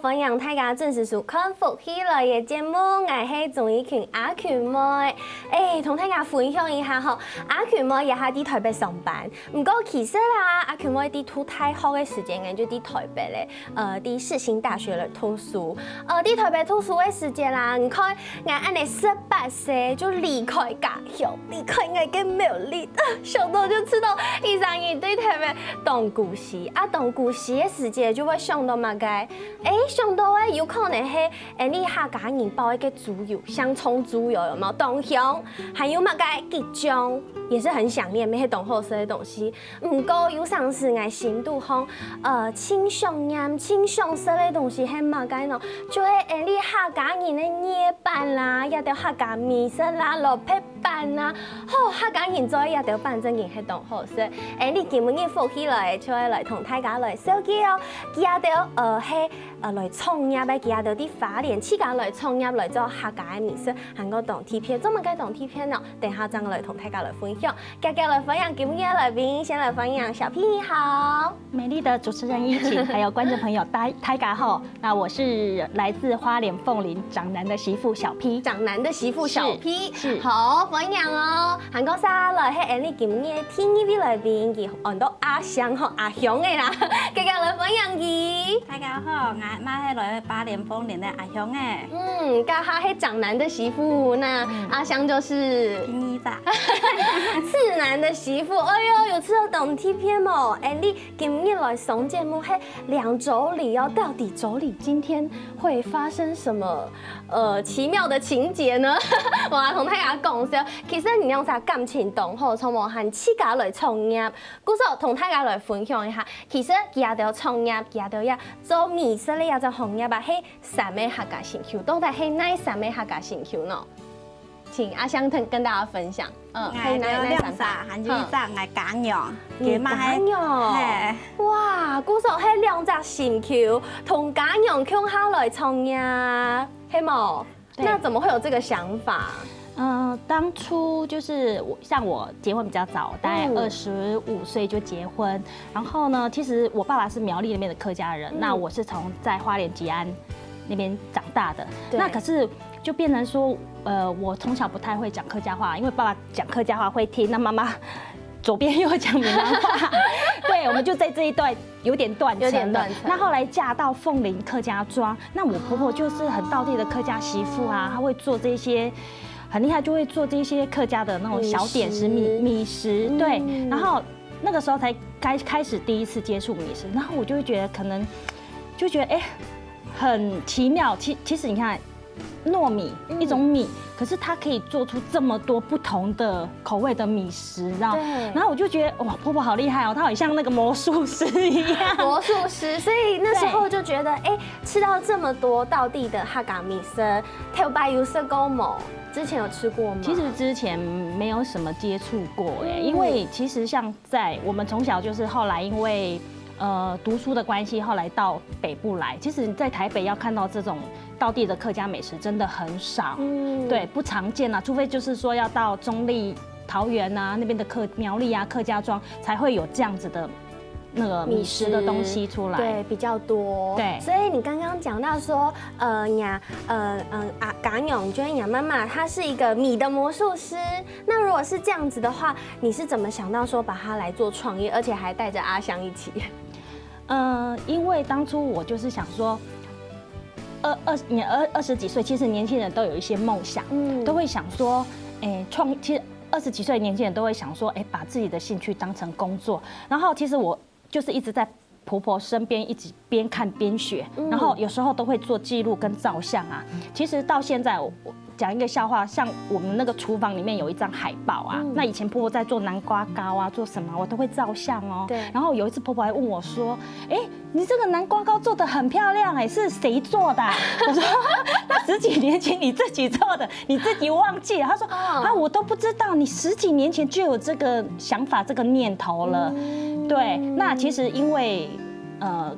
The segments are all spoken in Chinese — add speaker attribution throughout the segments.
Speaker 1: 欢迎大家准时收看福喜来的节目，我是综艺群阿群妹。同大家分享一下吼，阿群妹也喺台北上班，不过其实啦，阿群妹喺读大學嘅時間，就喺台北咧，喺世新大學嚟讀書。喺台北讀書嘅時間啦，你看我按你18歲就離開家鄉，離開我嘅苗栗，想到就知道醫生已對台北當故事，當故事嘅時間就會想到乜嘅？想到誒有可能係你客家人包一個豬油，香蔥豬油有冇？東鄉，還有乜嘅吉醬，也是很想念，咩係東好食嘅東西。唔過有上次我心度講，清香飲、清香食嘅東西係乜嘅呢？就係你客家人嘅捏板啦，也條客家麵食啦、蘿蔔板啦，好客家人做也條反正嘢係東好食。你今日福起來，就係來同大家來小記哦，記下條係來創業嘅，記下條啲花蓮自家來創業來做客家嘅麵食，韓國當貼片，做乜嘅當貼片呢？等下再來同大家來分享。今日來分享今日嘅來賓，先來分享小 P 你好，
Speaker 2: 美麗的主持人依晴，還有觀眾朋友大家好。那我是來自花蓮鳳林長男的媳婦小 P，
Speaker 1: 長男的媳婦小 P，
Speaker 2: 是
Speaker 1: 好分享哦。韓國沙來係你今日 TVB 來賓，佢按到阿香嗬阿香嘅啦，今日來分享佢。
Speaker 3: 大家好，我係來花蓮鳳林的阿香誒。
Speaker 1: 家下係長男的媳婦，那阿香就是
Speaker 3: 第一吧。
Speaker 1: 次男的媳婦。哎呦，有次有懂 T 片哦。你今日來上節目係2週禮哦，到底週禮今天會發生什麼奇妙的情節呢？我來同大家講下，其實你用啥感情動好，從無限自家來創業，故實同大家來分享一下。其實佢也要創業，佢也要做美食咧，也做行業吧，係啥物客家興趣？到底係哪啥物客家興趣呢？請阿香跟大家分享。
Speaker 3: 係哪兩啥？韓語啥？係揀羊，佢嘛係。
Speaker 1: 哇，故實係兩隻興趣，同揀羊傾下來創業，係冇？那怎麼會有這個想法？
Speaker 2: 當初就是像我結婚比較早，大概25歲就結婚。然後呢，其實我爸爸是苗栗那邊的客家人，那我是從在花蓮吉安那邊長大的。那可是就變成說，我從小不太會講客家話，因為爸爸講客家話會聽，那媽媽左邊又講閩南話，對，我們就在這一段有點斷層了。那後來嫁到鳳林客家莊，那我婆婆就是很道地的客家媳婦啊，她會做這些。很厲害，就會做這些客家的那種小點食米食，對。然後那個時候才開始第一次接觸米食，然後我就會覺得可能就覺得很奇妙。其實你看糯米一種米，可是它可以做出這麼多不同的口味的米食，然後我就覺得哇，婆婆好厲害哦，她好像那個魔術師一樣。
Speaker 1: 魔術師，所以那時候就覺得吃到這麼多道地的客家米食，頭擺有食過冇？之前有吃過嗎？
Speaker 2: 其實之前沒有什麼接觸過因為其實像在我們從小就是後來因為讀書的關係，後來到北部來。其實在台北要看到這種道地的客家美食真的很少，對，不常見啊，除非就是說要到中壢、桃園啊那邊的苗栗啊客家莊才會有這樣子的。那個米食的東西出來，
Speaker 1: 對，比較多。對，所以你剛剛講到說，港永娟楊媽媽她是一個米的魔術師。那如果是這樣子的話，你是怎麼想到說把它來做創業，而且還帶着阿香一起？
Speaker 2: 因為當初我就是想說，20幾歲，其實年輕人都有一些夢想，都會想說，其實20幾歲的年輕人都會想說，把自己的興趣當成工作。然後其實我就是一直在婆婆身邊，一直邊看邊學，然後有時候都會做記錄跟照相啊。其實到現在，我講一個笑話，像我們那個廚房裡面有一張海報啊，那以前婆婆在做南瓜糕啊，做什麼我都會照相哦。對。然後有一次婆婆還問我說：“你這個南瓜糕做得很漂亮，是誰做的？”我說：“那10幾年前你自己做的，你自己忘記了。”她說：“啊，我都不知道，你10幾年前就有這個想法、這個念頭了。”對，那其實因為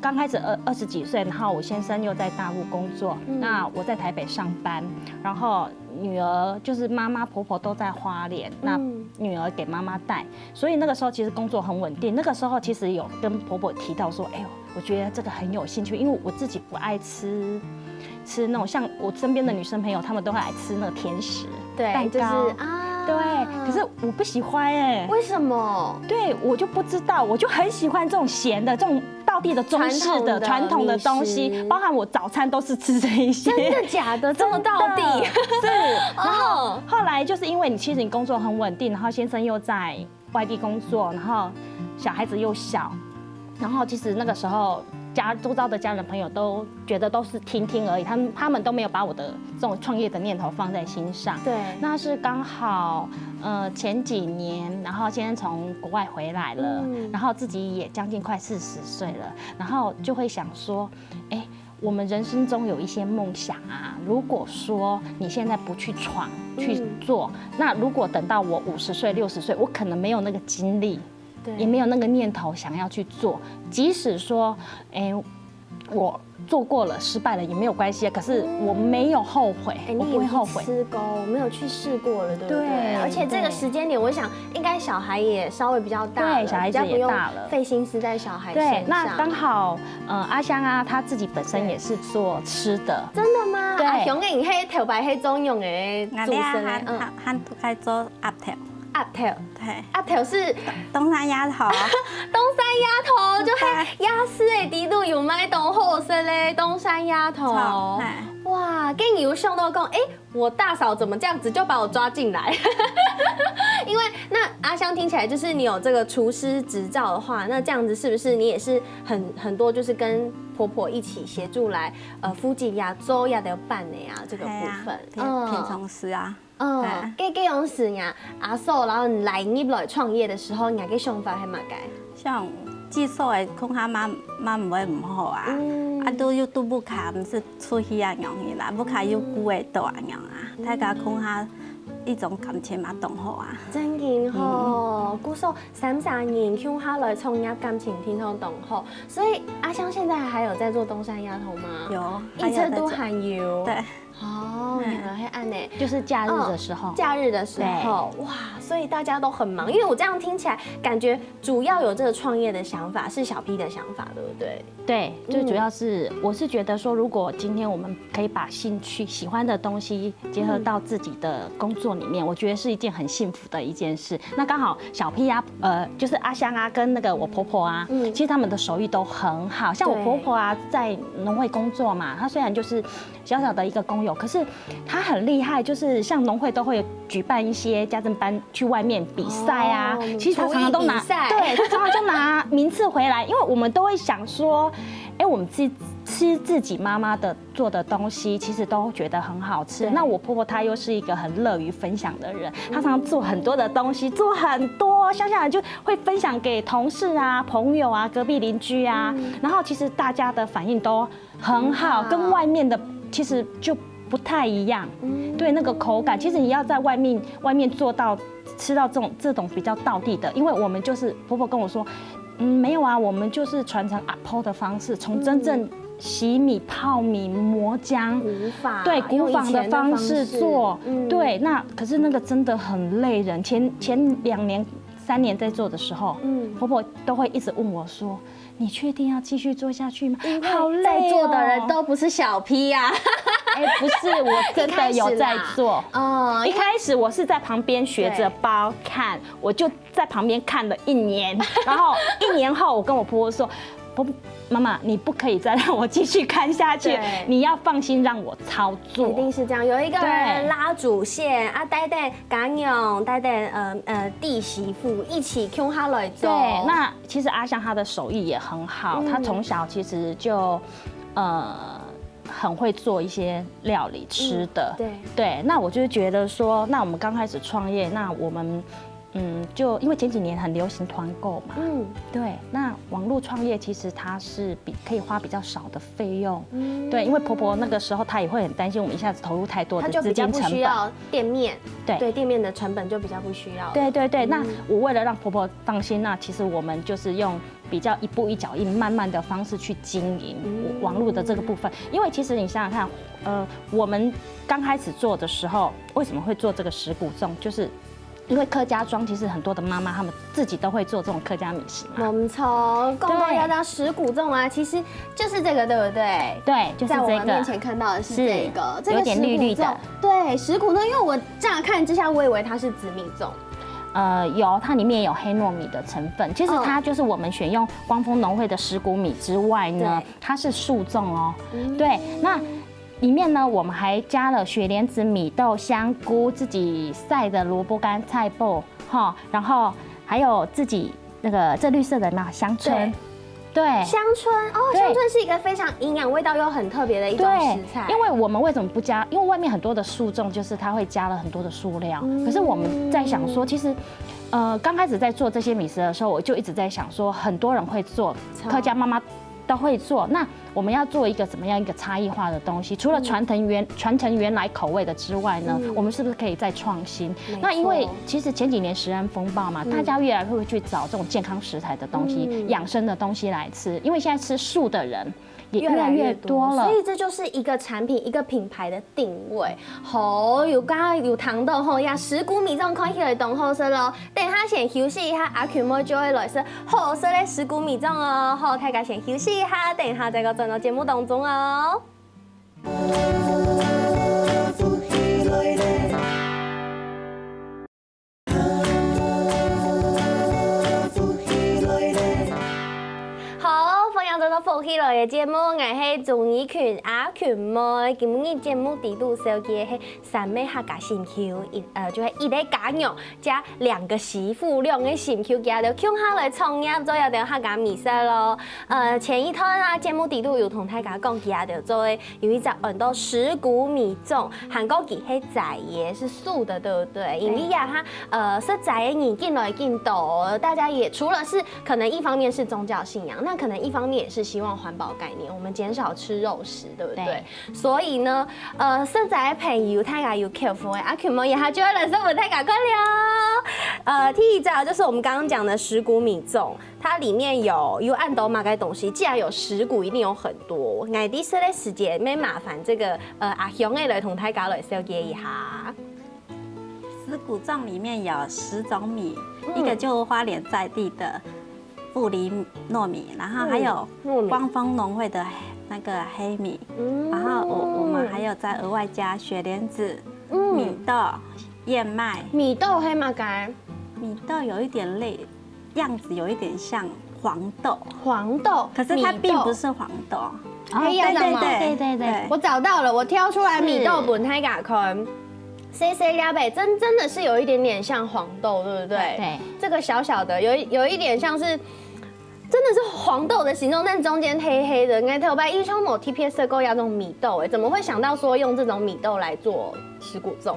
Speaker 2: 刚开始20几岁，然后我先生又在大陆工作，那我在台北上班，然后女儿就是妈妈婆婆都在花莲，那女儿给妈妈带，所以那个时候其实工作很稳定。那个时候其实有跟婆婆提到说，哎呦，我觉得这个很有兴趣，因为我自己不爱吃那种像我身边的女生朋友，她们都会爱吃那个甜食，
Speaker 1: 对，
Speaker 2: 蛋糕
Speaker 1: 就是啊，
Speaker 2: 对，可是我不喜欢哎，
Speaker 1: 为什么？
Speaker 2: 对我就不知道，我就很喜欢这种咸的这种道地的中式的传统的东西，包含我早餐都是吃这一些。
Speaker 1: 真的假的？这么道地？
Speaker 2: 是。然后后来就是因为其实你工作很稳定，然后先生又在外地工作，然后小孩子又小，然后其实那个时候周遭的家人朋友都觉得都是听听而已，他们都没有把我的这种创业的念头放在心上。
Speaker 1: 对，
Speaker 2: 那是刚好前几年，然后先生从国外回来了，然后自己也将近快40岁了，然后就会想说，哎，我们人生中有一些梦想啊，如果说你现在不去闯去做，那如果等到我50岁60岁，我可能没有那个精力。也没有那个念头想要去做，即使说，哎，我做过了失败了也没有关系，可是我没有后悔，我不会后悔。
Speaker 1: 吃勾没有去试过了，对不对？
Speaker 2: 对，
Speaker 1: 而且这个时间点，我想应该小孩也稍微比较大了，
Speaker 2: 对，小孩子也大了，
Speaker 1: 费心思在小孩身上。
Speaker 2: 对，那刚好，阿香啊，她自己本身也是做吃的，
Speaker 1: 真的吗？
Speaker 2: 对，
Speaker 1: 阿雄嘅黑头白黑中用嘅主持人，
Speaker 3: 他都该做鸭头。
Speaker 1: 鸭頭，
Speaker 3: 对，
Speaker 1: 鴨頭是
Speaker 3: 東山鴨頭，
Speaker 1: 東山鴨頭就係鴨絲的底度有賣東好食嘞，東山鴨頭。哇，跟你有想到講，哎，我大嫂怎麼這樣子就把我抓進來？因為那阿香聽起來就是你有這個廚師執照的話，那這樣子是不是你也是很多就是跟婆婆一起協助來夫妻呀、做呀的辦的呀這個部分，
Speaker 3: 品從師啊。
Speaker 1: 這樣時呀，阿嫂然後來入來創業的時候，你嘅想法係乜嘅？
Speaker 3: 像技術嘅恐嚇媽唔會唔好啊，都要都不卡，唔是出去啊樣嘢啦，不卡要顧嘅多啊樣啊，大家恐嚇一種感情嘛同好啊。
Speaker 1: 真嘅吼，姑嫂33年恐嚇來創業感情天堂同好，所以阿香現在還有在做東山鴨頭嗎？有，一直都還有。
Speaker 3: 對。
Speaker 1: 哦，原來係按呢，
Speaker 2: 就是假日的時候，
Speaker 1: 假日的時候，哇，所以大家都很忙，因為我這樣聽起來，感覺主要有這個創業的想法是小 P 的想法，對不對？
Speaker 2: 對，最主要是我是覺得說，如果今天我們可以把興趣、喜歡的東西結合到自己的工作裡面，我覺得是一件很幸福的一件事。那剛好小 P 啊，就是阿香啊，跟那個我婆婆啊，其實他們的手藝都很好。像我婆婆啊，在農會工作嘛，她雖然就是小小的一個工友，可是她很厲害，就是像農會都會舉辦一些家政班去外面比賽啊，其實她常常都拿，對，她常常就拿名次回來，因為我們都會想說，哎，我們吃自己媽媽的做的東西，其實都覺得很好吃。那我婆婆她又是一個很樂於分享的人，她常常做很多的東西，做很多，鄉下人就會分享給同事啊、朋友啊、隔壁鄰居啊，然後其實大家的反應都很好，跟外面的其實就不太一樣。對，那個口感，其實你要在外面做到吃到這種比較道地的，因為我們就是婆婆跟我說，沒有啊，我們就是傳承阿婆的方式，從真正洗米、泡米、磨漿，對，古法的方式做，對，那可是那個真的很累人。前2年、3年在做的時候，婆婆都會一直問我說，你確定要繼續做下去嗎？好累哦，
Speaker 1: 在做的人都不是小 P 呀。
Speaker 2: 哎，不是，我真的有在做。一開始我是在旁邊學着包看，我就在旁邊看了1年，然後1年後我跟我婆婆說，婆婆媽媽，你不可以再讓我繼續看下去，你要放心讓我操作。
Speaker 1: 一定是這樣，有一個人拉主線啊，帶家娘，帶弟媳婦一起共下來做。
Speaker 2: 對，那其實阿香她的手藝也很好，她從小其實就很會做一些料理吃的，對，那我就覺得說，那我們剛開始創業，那我們就因為前幾年很流行團購嘛，對，那網絡創業其實它是可以花比較少的費用，對，因為婆婆那個時候她也會很擔心我們一下子投入太多的資金成本，她就比較不需要
Speaker 1: 店面，對，店面的成本就比較不需要，
Speaker 2: 對，那我為了讓婆婆放心，那其實我們就是用比较一步一脚印，慢慢的方式去经营网络的这个部分。因为其实你想想看，我们刚开始做的时候，为什么会做这个十谷粽？就是因为客家庄其实很多的妈妈她们自己都会做这种客家米食嘛。
Speaker 1: 没错，公公要到十谷粽啊，其实就是这个，对不对？
Speaker 2: 对，就是
Speaker 1: 在我
Speaker 2: 这个。
Speaker 1: 们面前看到的是这个，
Speaker 2: 有点绿绿的。
Speaker 1: 对，十谷粽，因为我乍看之下，我以为它是紫米粽。
Speaker 2: 有，它里面有黑糯米的成分。其实它就是我们选用光丰农会的十谷米之外呢，它是素粽哦。对，那里面呢，我们还加了雪莲子、米豆、香菇，自己晒的萝卜干、菜脯，哈，然后还有自己那个这绿色的嘛香椿。对，
Speaker 1: 香椿哦，香椿是一个非常营养、味道又很特别的一种食材。
Speaker 2: 因为我们为什么不加？因为外面很多的素粽就是它会加了很多的素料，可是我们在想说，其实。刚开始在做这些米食的时候，我就一直在想说，很多人会做，客家妈妈都会做，那我们要做一个怎么样一个差异化的东西？除了传承原来口味的之外呢，我们是不是可以再创新？那因为其实前几年食安风暴嘛，大家越来越会去找这种健康食材的东西、养生的东西来吃，因为现在吃素的人。也越来越多了，
Speaker 1: 所以这就是一个产品、一个品牌的定位。好，有糖豆吼呀，十谷米粽看起来同好食咯。等下先休息一下，阿群妹就会来说好食的十谷米粽哦。好，大家先休息一下，等下再个转到节目当中哦。福喜來嘅節目，我係綜藝群阿群妹。今日節目地度設計係三妹客家新球，就係一個家娘加兩個媳婦，兩個新球加到鄉下來創業，做有啲客家米食咯。前一趟啊，節目地度有同大家講，佢有做有一隻按到十谷米粽，韓國佢係在嘅，是素的，對不對？因為呀，它是在嘅人進來進到，大家也除了是可能一方面是宗教信仰，那可能一方面也是希望環保概念，我們減少吃肉食，對不對？所以呢，實在朋友大家有 careful 阿群妹他就會來說我大家快聊。第一招就是我們剛剛講的十谷米粽，它裡面有按斗馬嘅東西，既然有十谷，一定有很多。我哋說的時間沒麻煩這個阿雄嘅來同大家來紹介一下。
Speaker 3: 十谷粽裡面有10種米，一個就花蓮在地的布里糯米，然後還有光豐農會的那個黑米，然後我們還有再額外加雪蓮子、米豆、燕麥。
Speaker 1: 米豆黑馬干，
Speaker 3: 米豆有一點類，樣子有一點像黃豆。
Speaker 1: 黃豆，
Speaker 3: 可是它並不是黃豆。
Speaker 1: 對，我找到了，我挑出來米豆本太嘎坤。細粒的，真的是有一點點像黃豆，對不對？
Speaker 2: 對，
Speaker 1: 這個小小的有一點像是，真的是黃豆的形狀，但中間黑黑的。哎，頭擺一槍某 TPS 的夠要這種米豆，哎，怎麼會想到說用這種米豆來做十谷粽？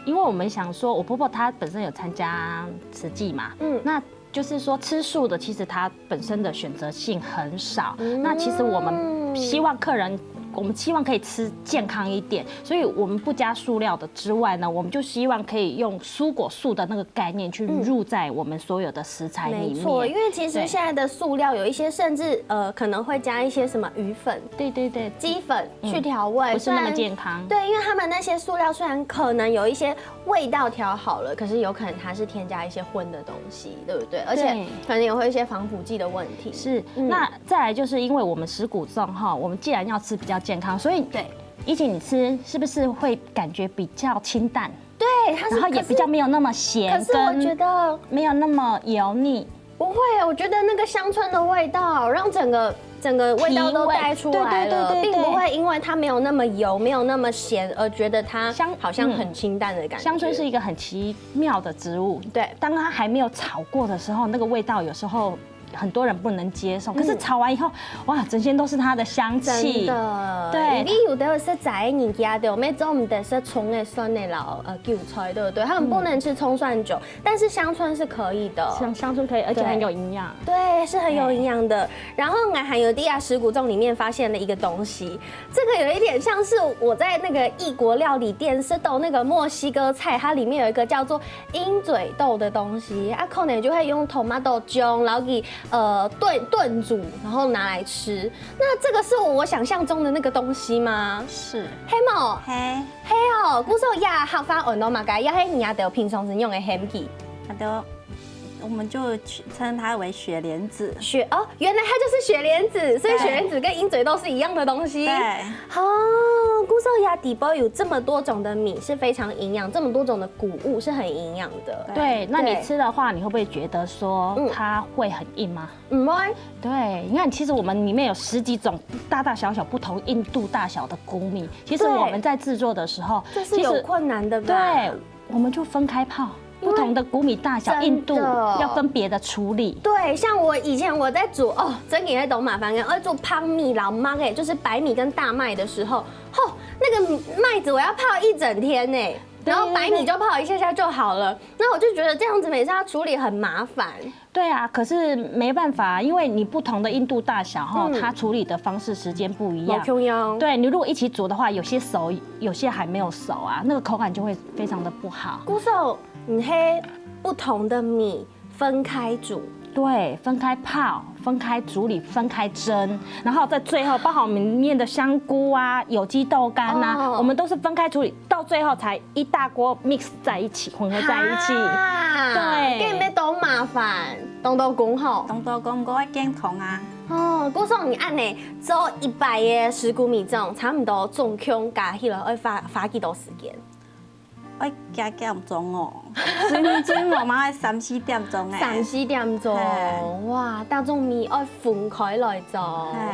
Speaker 2: 因為我們想說，我婆婆她本身有參加慈濟嘛，那就是說吃素的，其實它本身的選擇性很少。那其實我們希望客人。我們希望可以吃健康一點，所以我們不加塑料的之外呢，我們就希望可以用蔬果素的那個概念去入在我們所有的食材裡面。
Speaker 1: 沒錯，因為其實現在的塑料有一些甚至可能會加一些什麼魚粉，
Speaker 2: 對，
Speaker 1: 雞粉去調味，
Speaker 2: 不是那麼健康。
Speaker 1: 對，因為他們那些塑料雖然可能有一些味道調好了，可是有可能它是添加一些葷的東西，對不對？而且可能也會有一些防腐劑的問題。
Speaker 2: 是，那再來就是因為我們十谷粽哈，我們既然要吃比較健康，所以
Speaker 1: 對，
Speaker 2: 怡晴你吃是不是會感覺比較清淡？
Speaker 1: 對，然
Speaker 2: 後也比較沒有那麼鹹，
Speaker 1: 可是我覺得
Speaker 2: 沒有那麼油膩。
Speaker 1: 不會，我覺得那個香椿的味道讓整個味道都帶出來了，並不會因為它沒有那麼油，沒有那麼鹹，而覺得它好像很清淡的感覺。
Speaker 2: 香椿是一個很奇妙的植物，
Speaker 1: 對，
Speaker 2: 當它還沒有炒過的時候，那個味道有時候很多人不能接受，可是炒完以後，哇，整間都是它的香氣。
Speaker 1: 真的，
Speaker 2: 對。
Speaker 1: 你有的是在人家的，沒做唔得是蔥的酸的老韭菜，對不對？他們不能吃蔥蒜酒，但是香椿是可以的。
Speaker 2: 香椿可以，而且很有營養。
Speaker 1: 對，是很有營養的。然後我還有地亞十谷粽裡面發現了一個東西，這個有一點像是我在那個異國料理店吃到那個墨西哥菜，它裡面有一個叫做鷹嘴豆的東西，啊，可能就會用 tomato 醬，然後給炖煮，然后拿来吃。那这个是我想象中的那个东西吗？
Speaker 3: 是
Speaker 1: 黑毛
Speaker 3: 嘿，
Speaker 1: 黑哦，古时候呀，好发运动嘛，该呀黑你呀得平常时用的黑皮
Speaker 3: 它都我们就称它为雪莲子。
Speaker 1: 雪哦，原来它就是雪莲子，所以雪莲子跟鹰嘴豆是一样的东西。
Speaker 3: 对，
Speaker 1: 哦，古时候呀底包有这么多种的米是非常营养，这么多种的谷物是很营养的。
Speaker 2: 对，那你
Speaker 1: 对
Speaker 2: 吃的话，你会不会觉得说它会很硬吗？
Speaker 1: 嗯，会
Speaker 2: 对，你看，其实我们里面有10几种大大小小不同硬度大小的谷米，其实
Speaker 1: 对
Speaker 2: 我们在制作的时候，
Speaker 1: 这是有困难的吧？
Speaker 2: 对，我们就分开泡。不同的谷米大小、
Speaker 1: 真的
Speaker 2: 硬度要分别的处理。
Speaker 1: 对，像我以前我在煮哦，真也会懂麻烦跟我做汤米老妈哎，就是白米跟大麦的时候，吼，那个麦子我要泡一整天呢，然后白米就泡一下下就好了。那我就觉得这样子每次要处理很麻烦。
Speaker 2: 对啊，可是没办法，因为你不同的硬度大小哈，它处理的方式、时间不一样。对你如果一起煮的话，有些熟，有些还没有熟啊，那个口感就会非常的不好。
Speaker 1: 姑嫂，你黑不同的米分开煮。
Speaker 2: 对，分开泡，分开处理，分开蒸，然后在最后包好里面的香菇啊、有机豆干啊，我们都是分开处理，到最后才一大锅 mix 在一起，混合在一起。
Speaker 1: 对，给你们都麻烦，东都讲好，
Speaker 3: 东都讲我健康啊。
Speaker 1: 哦，姑嫂，你按呢做100个10谷米种，差不多总共加起来要花几多时间？
Speaker 3: 我加几点钟哦，准我妈3、4點鐘誒。
Speaker 1: 3、4點鐘，哇！大眾米要分開來做，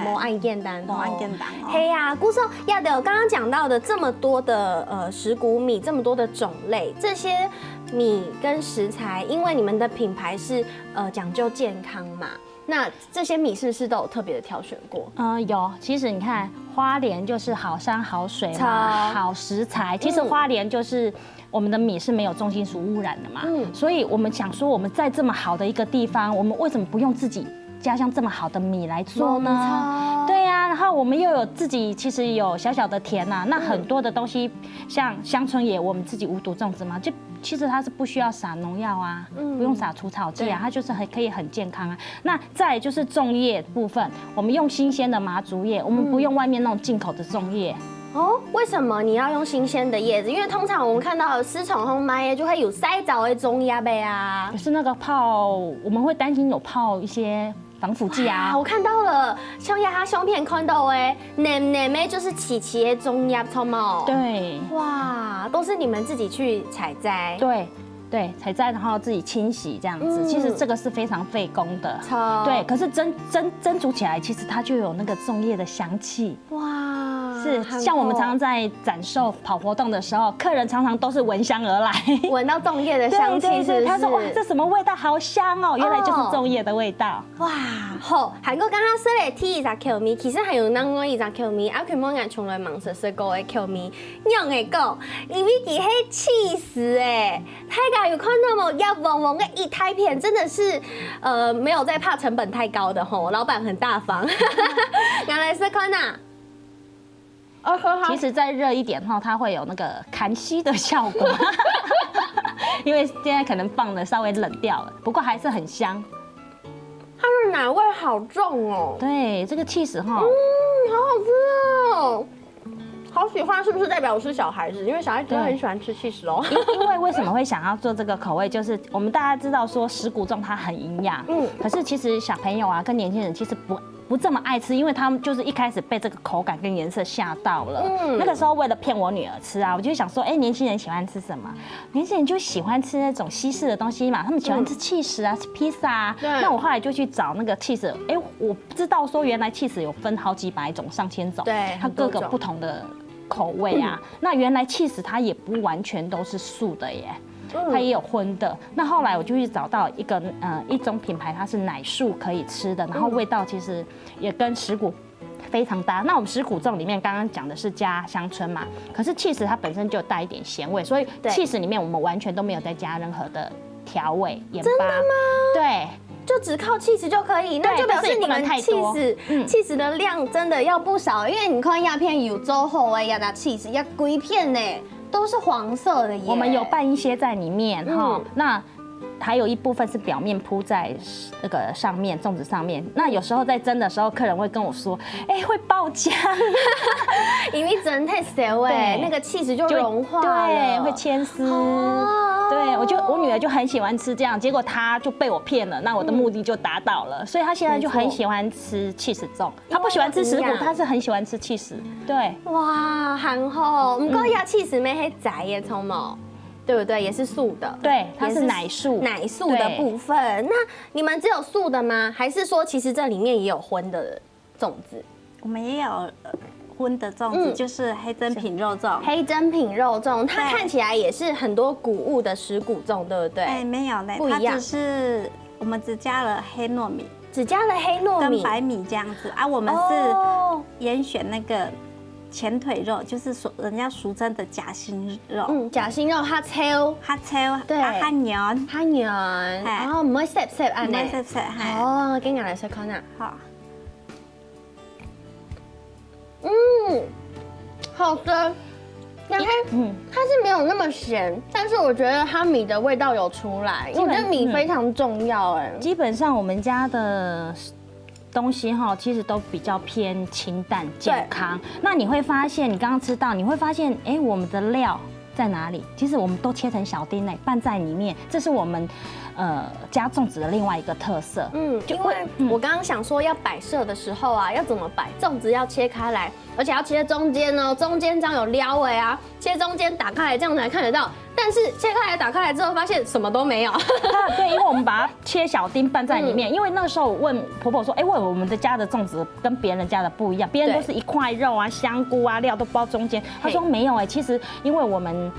Speaker 1: 冇按簡單哦。
Speaker 3: 冇按簡單哦。
Speaker 1: 嘿呀，姑嫂，亞德剛剛講到的這麼多的10谷米，這麼多的種類，這些米跟食材，因為你們的品牌是講究健康嘛。那這些米是不是都有特別的挑選過？
Speaker 2: 有。其實你看，花蓮就是好山好水嘛，好食材。其實花蓮就是我們的米是沒有重金屬污染的嘛，所以我們想說，我們在這麼好的一個地方，我們為什麼不用自己家鄉這麼好的米來做呢？對呀，然後我們又有自己其實有小小的田呐，那很多的東西，像鄉村野，我們自己無毒種植嘛，就其實它是不需要撒農藥啊，不用撒除草劑啊，它就是可以很健康啊。那再來就是種葉部分，我們用新鮮的麻竹葉，我們不用外面那種進口的種葉。
Speaker 1: 哦，為什麼你要用新鮮的葉子？因為通常我們看到的市場上買的就會有曬澡的種葉唄啊。
Speaker 2: 可是那個泡，我們會擔心有泡一些防腐劑啊。
Speaker 1: 我看到了，像它相片看到哎，嫩嫩的就是起的種葉，錯嗎？
Speaker 2: 對。
Speaker 1: 哇，都是你們自己去採摘。
Speaker 2: 對。对，采摘然後自己清洗這樣子，其實這個是非常費工的。對，可是蒸煮起來，其實它就有那個粽葉的香氣。哇，是像我們常常在展售跑活動的時候，客人常常都是聞香而來，
Speaker 1: 聞到粽葉的香氣，是不是？
Speaker 2: 他說哇，這什麼味道，好香哦，原來就是粽葉的味道。
Speaker 1: 哇，好，韓國剛剛說的 T 20 Q 米，其實還有另外20 Q 米，啊，佢冇人從來忙實個的 Q 米，用的講，因為佢係氣死誒，大家有看到冇？要旺旺的一胎片，真的是沒有在怕成本太高的吼，老闆很大方。原來是看呐。
Speaker 2: 其實再熱一點哈，它會有那個砍息的效果，因為現在可能放的稍微冷掉了，不過還是很香。
Speaker 1: 它的奶味好重哦。
Speaker 2: 對，這個起司哈，
Speaker 1: 好好吃哦。好喜歡，是不是代表我是小孩子？因為小孩子都很喜歡吃起司哦。
Speaker 2: 因為為什麼會想要做這個口味？就是我們大家知道說10谷粽它很營養，可是其實小朋友啊跟年輕人其實不這麼愛吃，因為他們就是一開始被這個口感跟顏色嚇到了。那個時候為了騙我女兒吃啊，我就想說，哎，年輕人喜歡吃什麼？年輕人就喜歡吃那種西式的東西嘛，他們喜歡吃起司啊，吃披薩啊。那我後來就去找那個起司，哎，我不知道說原來起司有分好幾百種、上千種，
Speaker 1: 對，
Speaker 2: 它各個不同的口味啊，那原來起司它也不完全都是素的耶，它也有荤的。那後來我就去找到一種品牌，它是奶素可以吃的，然後味道其實也跟10谷非常搭。那我們10谷粽裡面剛剛講的是加香椿嘛，可是起司它本身就帶一點鹹味，所以起司裡面我們完全都沒有再加任何的調味鹽巴。真的嗎？對。
Speaker 1: 就只靠起司就可以，那就表示你們起司的量真的要不少，因為你看鴉片有周後哎，要拿起司要規片呢，都是黃色的耶。
Speaker 2: 我們有拌一些在裡面哈，那还有一部分是表面铺在那个上面粽子上面。那有时候在蒸的时候，客人会跟我说，哎，会爆浆，
Speaker 1: 因为整太熟哎，那个气质就融化了，
Speaker 2: 对，会牵丝。对，我女儿就很喜欢吃这样，结果她就被我骗了，那我的目的就达到了，所以她现在就很喜欢吃起司粽，她不喜欢吃石骨，她是很喜欢吃起司。对，
Speaker 1: 哇，很好，不过呀，起司没黑仔耶，葱毛。对不对？也是素的，
Speaker 2: 对，它是奶素
Speaker 1: 的部分。那你们只有素的吗？还是说其实这里面也有荤的粽子？
Speaker 3: 我们也有荤的粽子，就是黑珍品肉粽。
Speaker 1: 黑珍品肉粽，它看起来也是很多谷物的石骨粽，对不对？
Speaker 3: 哎，没有嘞，
Speaker 1: 不一样，
Speaker 3: 我们只加了黑糯米，
Speaker 1: 只加了黑糯米
Speaker 3: 跟白米这样子啊。我们是严选那个前腿肉，就是人家俗称的夹心肉。
Speaker 1: 夹心肉它抽，
Speaker 3: 对，它黏，
Speaker 1: 然后唔可以濕安呢，哦，今日嚟試看下。
Speaker 3: 好，
Speaker 1: 好的。但是，它是没有那么咸，但是我觉得它米的味道有出来，因为我觉得米非常重要哎。
Speaker 2: 基本上我们家的东西哈，其实都比较偏清淡健康。那你会发现，你刚刚吃到，你会发现，哎，我们的料在哪里？其实我们都切成小丁嘞，拌在里面，这是我们加粽子的另外一个特色。
Speaker 1: 因为我刚刚想说要摆设的时候啊，要怎么摆？粽子要切开来，而且要切中间哦，中间这样有撩尾啊，切中间打开来这样才看得到。但是切开来打开来之后，发现什么都没有。
Speaker 2: 对，因为我们把它切小丁拌在里面。因为那时候我问婆婆说，哎，为什么我们的家的粽子跟别人家的不一样？别人都是一块肉啊、香菇啊、料都包中间。她说没有哎，其实因为我们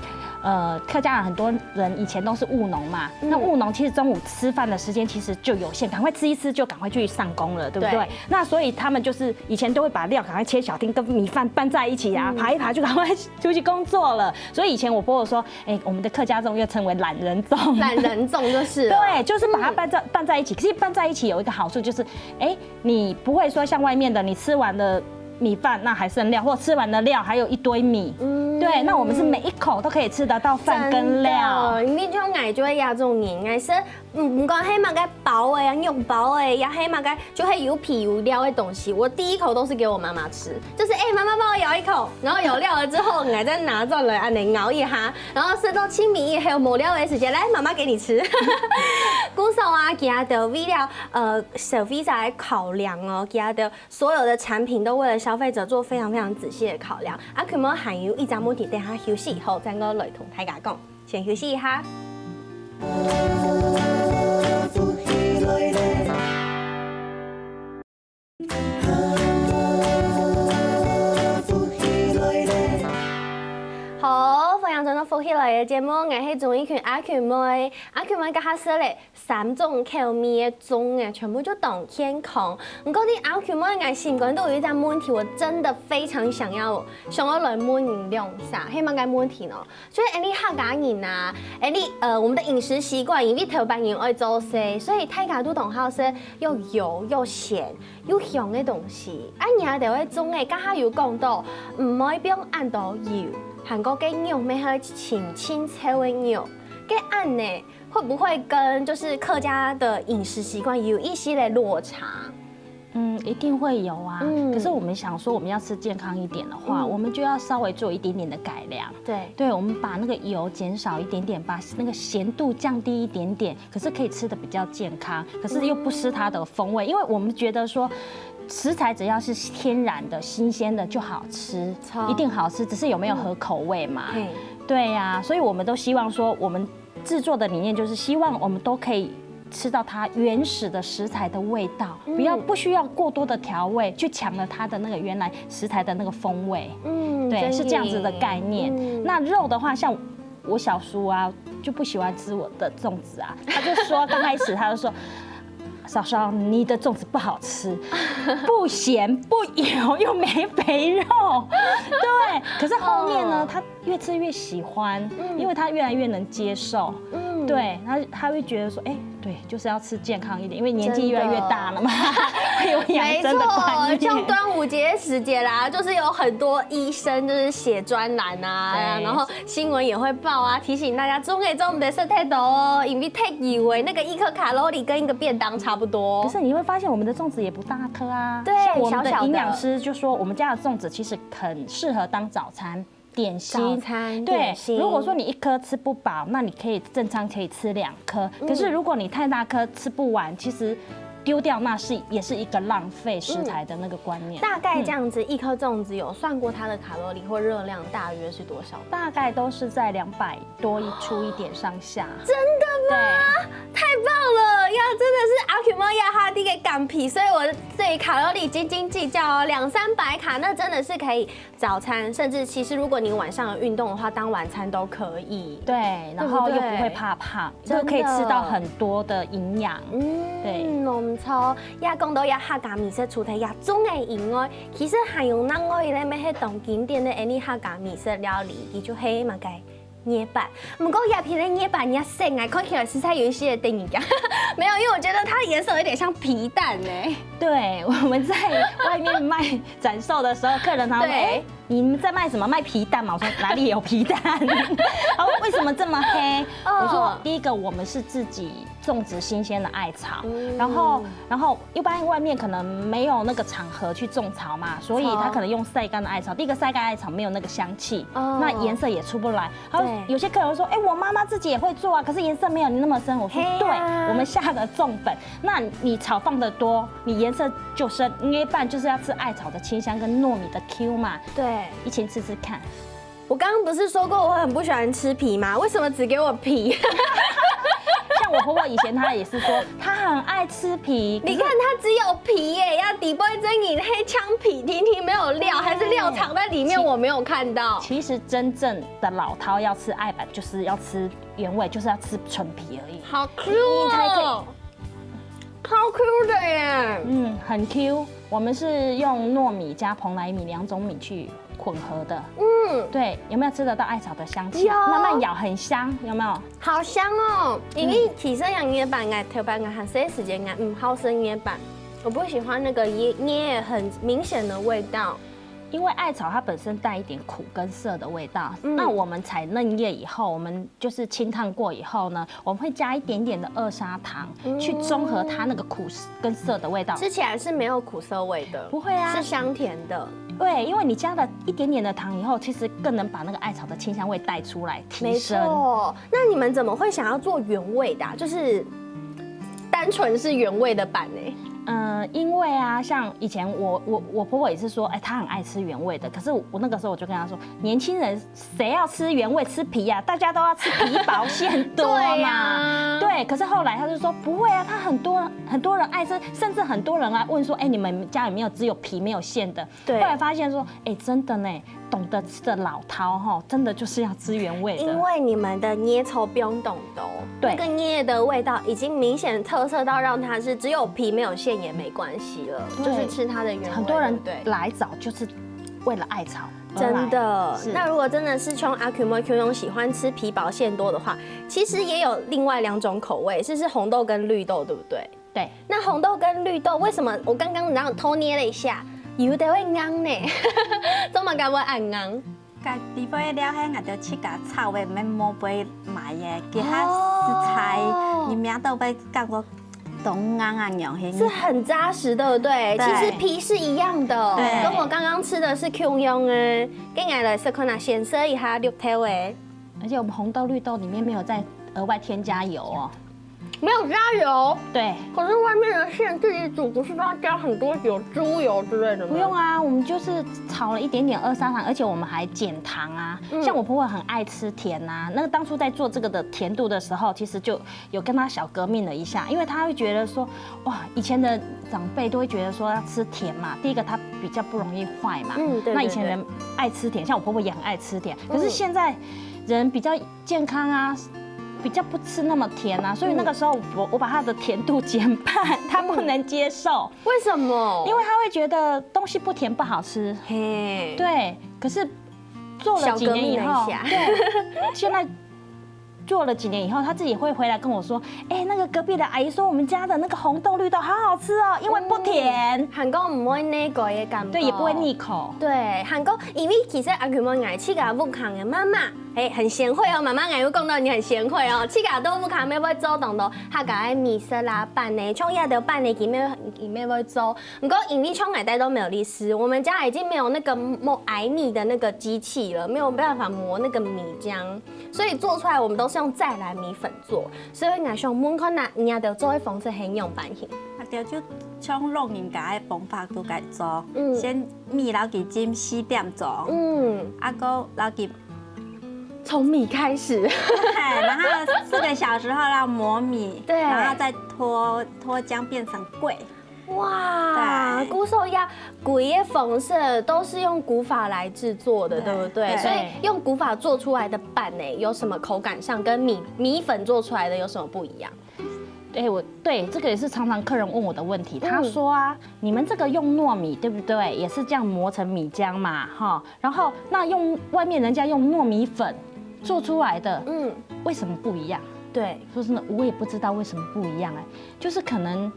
Speaker 2: 客家人很多人以前都是务农嘛，那务农其实中午吃饭的时间其实就有限，赶快吃一吃就赶快去上工了，对不对？那所以他们就是以前都会把料赶快切小丁跟米饭拌在一起啊，扒一扒就赶快出去工作了。所以以前我婆婆说，哎，我们的客家粽又称为懒人粽，
Speaker 1: 懒人粽就是
Speaker 2: 对，就是把它拌在一起。可是拌在一起有一个好处就是，哎，你不会说像外面的，你吃完了米饭那还剩料，或吃完的料还有一堆米。对，那我们是每一口都可以吃得到饭跟料。
Speaker 1: 你就爱就会压种年爱说，唔讲黑嘛个薄的啊，肉薄的，呀黑嘛个就会有皮有料的东西。我第一口都是给我妈妈吃，就是妈妈帮我咬一口，然后有料了之后，我再拿上来安尼熬一下，然后吃到清米还有没料的时间，来妈妈给你吃。鼓手啊，其他的为了消费者的考量哦，其他的所有的产品都为了消费者做非常非常仔细的考量。啊，佢冇含有一张问题，等下休息以後再我來同大家講，先休息一下。好，歡迎上到福喜來嘅節目，我係綜藝權阿權妹，家下說咧3種口味嘅粽啊，全部都當天空。唔過啲阿權妹嘅心肝都有一個問題，我真的非常想要來問你兩下，希望個問題呢，就是你客家人啊，你我們的飲食習慣，因為頭班人愛做些，所以大家都同好說又油又鹹又香嘅東西。啊，而家就會粽嘅，家下有講到唔可以俾按到油。韓國嘅肉咪係清炒嘅肉，嘅按呢會不會跟就是客家的飲食習慣有一些的落差？
Speaker 2: 一定會有啊。可是我們想說，我們要吃健康一點的話，我們就要稍微做一點點的改良。對，我們把那個油減少一點點，把那個鹹度降低一點點，可是可以吃得比較健康，可是又不失它的風味，因為我們覺得說。食材只要是天然的、新鮮的就好吃，一定好吃，只是有沒有合口味嘛？對呀，所以我們都希望說，我們製作的理念就是希望我們都可以吃到它原始的食材的味道，不需要過多的調味去搶了它的那個原來食材的那個風味。對，是這樣子的概念。那肉的話，像我小叔啊，就不喜歡吃我的粽子啊，他就說剛開始他就說。嫂嫂，你的粽子不好吃，不鹹不油又沒肥肉，對。可是後面呢，他越吃越喜歡，因為他越來越能接受。对，他会觉得说，哎，对，就是要吃健康一点，因为年纪越来越大了嘛，会有养生的观念。
Speaker 1: 像端午节时节啦，就是有很多医生就是写专栏啊，然后新闻也会报啊，提醒大家粽诶粽别吃太多哦，因为太以为那个1克卡路里跟一个便当差不多。
Speaker 2: 可是你会发现我们的粽子也不大颗啊，
Speaker 1: 对，
Speaker 2: 像我们的
Speaker 1: 小小
Speaker 2: 营养师就说，我们家的粽子其实很适合当早餐。点心，
Speaker 1: 早餐
Speaker 2: 对
Speaker 1: 点心。
Speaker 2: 如果说你1颗吃不饱，那你可以正常可以吃2颗。可是如果你太大颗吃不完，其实丢掉那也是一个浪费食材的那个观念。
Speaker 1: 大概这样子，1颗粽子有算过它的卡路里或热量大约是多少？
Speaker 2: 大概都是在200多出一点上下。
Speaker 1: 真的吗？太棒了！要真的是阿 Q 猫亚哈迪给港皮，所以我对卡路里斤斤计较哦，200-300卡，那真的是可以早餐，甚至其实如果你晚上有运动的话，当晚餐都可以。
Speaker 2: 对，然后又不会怕胖，就可以吃到很多的营养。对，
Speaker 1: 唔错。也讲到也客家美食主题也总嘅以外，其實還有咱我哋咧咩迄種經典嘅any客家美食料理，叫做黑嘛嘅捏板。不過葉皮的捏板也性啊，看起來食材有一些定義感。沒有，因為我覺得它的顏色有點像皮蛋呢。
Speaker 2: 對，我們在外面賣展售的時候，客人他們哎，你們在賣什麼？賣皮蛋嘛？我說哪裡有皮蛋？然後為什麼這麼黑？我說第一個我們是自己種植新鮮的艾草，然後一般外面可能沒有那個場合去種草嘛，所以他可能用曬乾的艾草。第一個曬乾艾草沒有那個香氣，那顏色也出不來。然後有些客人說，哎，我媽媽自己也會做啊，可是顏色沒有你那麼深。我說對，我們下了重本，那你草放得多，你顏色就深。捏拌就是要吃艾草的清香跟糯米的 Q 嘛，
Speaker 1: 對，
Speaker 2: 一起吃吃看。
Speaker 1: 我剛剛不是說過我很不喜歡吃皮嗎？為什麼只給我皮？
Speaker 2: 像我婆婆以前她也是說，她很愛吃皮。
Speaker 1: 你看她只有皮耶，要底部真引黑枪皮，婷婷没有料，还是料藏在里面，我没有看到。
Speaker 2: 其實真正的老饕要吃艾板，就是要吃原味，就是要吃純皮而已。
Speaker 1: 好 Q 哦，超 Q 的耶。
Speaker 2: 很 Q。我们是用糯米加蓬莱米2種米去混合的。对，有没有吃得到艾草的香气？慢慢咬，很香，有没有？
Speaker 1: 好香哦！因为其實養椰板愛特別愛很些時間愛好生椰板，我不喜歡那個椰很明顯的味道。
Speaker 2: 因為艾草它本身帶一點苦跟澀的味道，那我們採嫩葉以後，我們就是清燙過以後呢，我們會加一點點的2砂糖，去中和它那個苦跟澀的味道。
Speaker 1: 吃起來是沒有苦澀味的，
Speaker 2: 不會啊，
Speaker 1: 是香甜的。
Speaker 2: 對，因為你加了一點點的糖以後，其實更能把那個艾草的清香味帶出來，提升。
Speaker 1: 沒錯，那你們怎麼會想要做原味的？就是單純是原味的版呢？
Speaker 2: 因為啊，像以前我婆婆也是說，哎，她很愛吃原味的。可是我那個時候我就跟她說，年輕人誰要吃原味吃皮呀？大家都要吃皮薄餡多嘛。對。可是後來她就說不會啊，她很多人愛吃，甚至很多人來問說，哎，你們家有沒有只有皮沒有餡的？對。後來發現說，哎，真的呢，懂得吃的老饕哈，真的就是要吃原味的。
Speaker 1: 因為你們的捏稠不用懂的哦，對，那個捏的味道已經明顯特色到讓它是只有皮沒有餡也沒關係了，就是吃它的原味。
Speaker 2: 很多人來找就是為了艾草。
Speaker 1: 真的，那如果真的是像阿 Q 妹 Q 勇喜歡吃皮薄餡多的話，其實也有另外2種口味，是紅豆跟綠豆，對不對？
Speaker 2: 對。那
Speaker 1: 紅豆跟綠豆為什麼我剛剛然後偷捏了一下，有的會硬呢？怎麼解會按硬？
Speaker 3: 家底杯了迄我就去甲炒的，免摸杯買的，其他食材你名都被講過。懂啊，
Speaker 1: 是很扎實，對不對？其實皮是一樣的，跟我剛剛吃的是 Q 用誒，跟我來是可能顯色一下綠豆誒。
Speaker 2: 而且我們紅豆、綠豆裡面沒有再額外添加油哦。
Speaker 1: 沒有加油，
Speaker 2: 對。
Speaker 1: 可是外面的餡自己煮，不是都要加很多油，豬油之類的嗎？
Speaker 2: 不用啊，我們就是炒了一點點2砂糖，而且我們還減糖啊。像我婆婆很愛吃甜啊，那個當初在做這個的甜度的時候，其實就有跟她小革命了一下，因為她會覺得說，哇，以前的長輩都會覺得說要吃甜嘛，第一個它比較不容易壞嘛。對。那以前人愛吃甜，像我婆婆也很愛吃甜，可是現在人比較健康啊。比較不吃那麼甜啊，所以那個時候我把它的甜度減半，他不能接受。
Speaker 1: 為什麼？
Speaker 2: 因為他會覺得東西不甜不好吃。嘿，對。可是做了幾年以後，對，現在做了几年以后，他自己会回来跟我说，哎，那个隔壁的阿姨说我们家的那个红豆绿豆好好吃哦，因为不甜，
Speaker 1: 韩国唔會呢個嘅感覺，
Speaker 2: 对，也不会腻口。
Speaker 1: 對，韓國因為其實阿佢冇愛吃個不扛嘅媽媽，很賢惠哦，媽媽愛會講到你很賢惠哦，吃個都不扛咩會做動到，下個愛米色啦拌呢，創業的拌呢，裡面會做，不過因為創業帶都沒有力絲，我們家已經沒有那個磨矮米的那個機器了，沒有辦法磨那個米漿，所以做出來我們都是用再來米粉做，所以我想問看那你要做的方式很用版型。
Speaker 3: 對，就像弄人家的方法都該做，
Speaker 1: 嗯
Speaker 3: 先米撈幾浸4點鐘，啊個撈幾，
Speaker 1: 從米開始，
Speaker 3: 然後4個小時後要磨米，
Speaker 1: 對
Speaker 3: 然後再脫漿變成粿。
Speaker 1: 哇，古手呀，粿的方式都是用古法来制作的，对不对？
Speaker 3: 对
Speaker 1: 所以用古法做出来的拌呢，有什么口感上跟米粉做出来的有什么不一样？
Speaker 2: 对，这个也是常常客人问我的问题。他说啊，你们这个用糯米对不对？也是这样磨成米浆嘛，哈。然后那用外面人家用糯米粉做出来的，为什么不一样？
Speaker 1: 对，
Speaker 2: 说真的，我也不知道为什么不一样哎，就是可能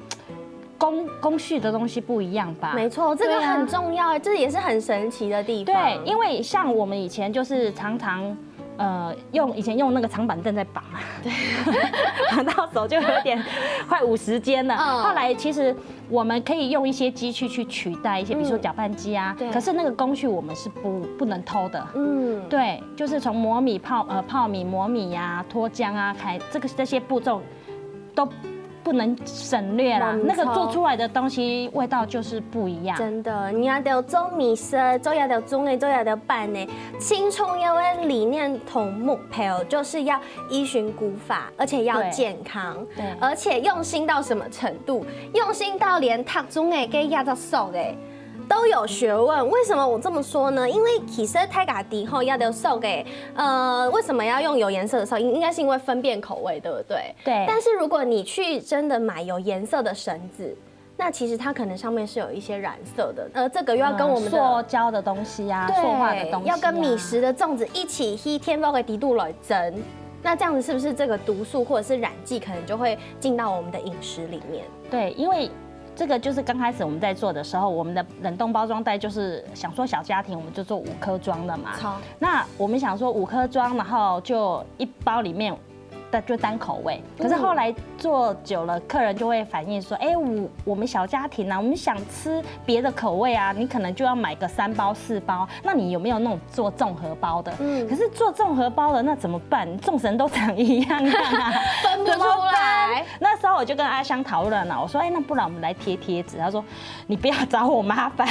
Speaker 2: 工序的东西不一样吧。
Speaker 1: 没错，这个很重要，这也是很神奇的地方。
Speaker 2: 对，因为像我们以前就是常常。以前用那个长板凳在绑嘛，对，绑到手就有点快50肩了。后来其实我们可以用一些机器去取代一些，比如说搅拌机啊。可是那个工序我们是不能偷的。对，就是从磨米、泡米、磨米呀、脱浆啊，这些步骤都不能省略啦，那个做出来的东西味道就是不一样。
Speaker 1: 真的，你要得做米色，做要得中诶，做要得拌呢。青葱要的理念同目标就是要依循古法，而且要健康，对，而且用心到什么程度？用心到连读中诶跟压到手诶。都有学问，为什么我这么说呢？因为其实泰嘎迪后要的手给为什么要用有颜色的手？应该是因为分辨口味，对不对？
Speaker 2: 对。
Speaker 1: 但是如果你去真的买有颜色的绳子，那其实它可能上面是有一些染色的，这个又要跟我们的
Speaker 2: 塑胶的东西啊，塑化的东西，
Speaker 1: 要跟米食的粽子一起吸天包给低度来蒸。那这样子是不是这个毒素或者是染剂可能就会进到我们的饮食里面？
Speaker 2: 对，因为。这个就是刚开始我们在做的时候，我们的冷冻包装袋就是想说小家庭我们就做5颗装的嘛。那我们想说5颗装，然后就1包里面就单口味。可是后来做久了，客人就会反映说，哎，我们小家庭啊，我们想吃别的口味啊，你可能就要买个3包4包。那你有没有那种做综合包的？可是做综合包的那怎么办？众神都长一样啊，
Speaker 1: 分不出来。
Speaker 2: 那时候我就跟阿香讨论了，我说，哎，那不然我们来贴贴纸。他说，你不要找我麻烦。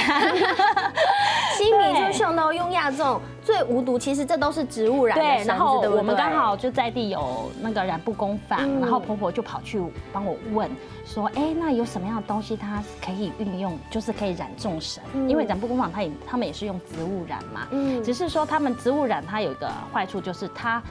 Speaker 1: 西米就想到用亚这种最无毒，其实这都是植物染的绳子，
Speaker 2: 然后
Speaker 1: 对不对？
Speaker 2: 我们刚好就在地有那个染布工坊，然后婆婆就跑去帮我问说，哎，那有什么样的东西它可以运用，就是可以染众绳？因为染布工坊他们也是用植物染嘛，只是说他们植物染它有一个坏处，就是它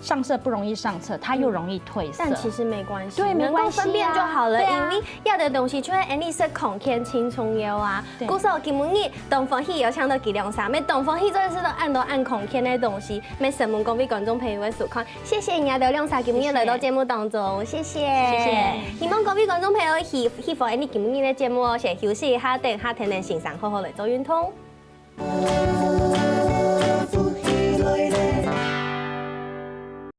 Speaker 2: 上色不容易上色，它又容易褪色。
Speaker 1: 但其实没关系，
Speaker 2: 对，没关系，
Speaker 1: 分辨就好了。因为要的东西就会你是孔天青葱油啊，古时候基本你东方喜有抢到几两啥？没东方喜真的是都按孔天的东西，没什么供给观众朋友的所看。谢谢你的亮啥基本来到节目当中，谢谢。
Speaker 2: 谢谢。
Speaker 1: 希望各位观众朋友喜欢你基本的节目，先休息一下，等下天天欣赏好好来做运动。